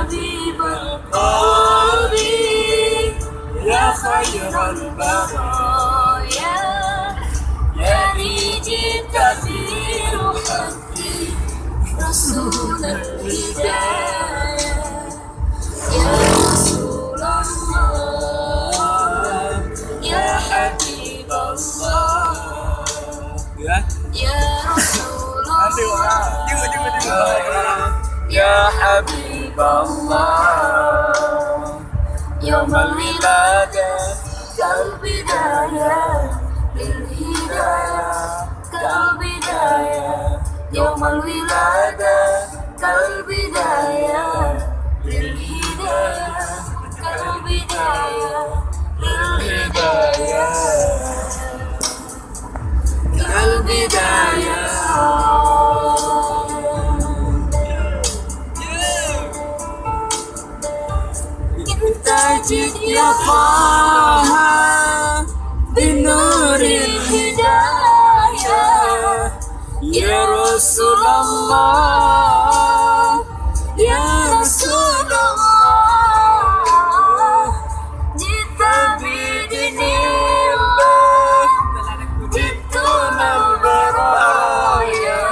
حبيب القلب يا خير البرايا يا جئت بروحك رسول الهداية يا رسول الله يا حبيب الله يا رسول الله يا حبيب الله يوم الولادة كالبداية للهداية كالبداية يوم الولادة كالبداية للهداية كالبداية للهداية كالبداية تجد يا طه بنور الهداية يا رسول الله يا رسول الله جئت بدين الله جئتنا البرايا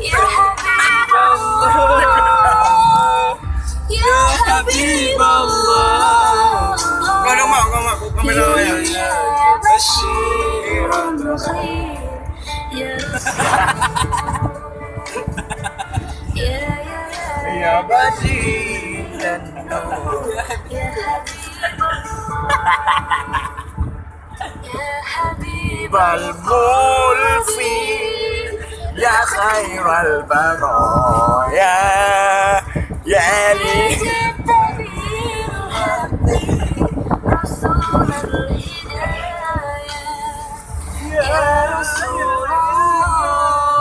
يا حبيب الله يا حبيب الله يا بشير الخير يا بديع النور يا حبيب الملفي يا خير البرايا يا جئت بالحق رسول الهداية يا رسول الله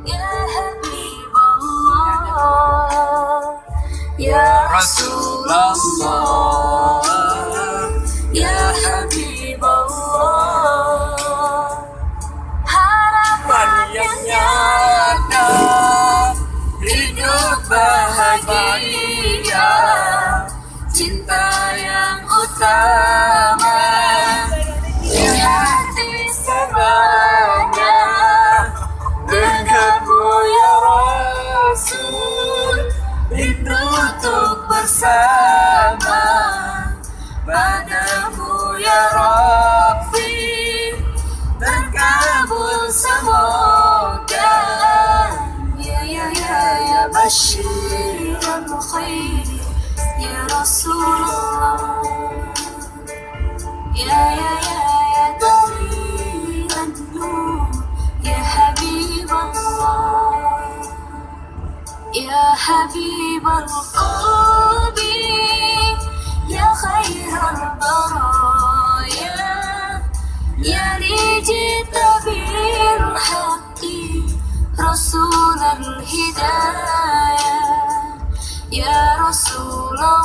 يا حبيب الله يا رسول الله يا حبيب الله harapan yang nyata hidup bahagia cinta yang utama di hati semuanya denganmu ya Rasul rindu untuk bersama padamu ya Rabbi terkabul semoga ya Bashir al-Khair ya Rasulullah ya Dalil al-Nur ya Habib Allah ya Habib al-Qalbi ya Khair al-Baraya ya Rijita bil-Haqqi Rasul al-Hidayah ya Rasulullah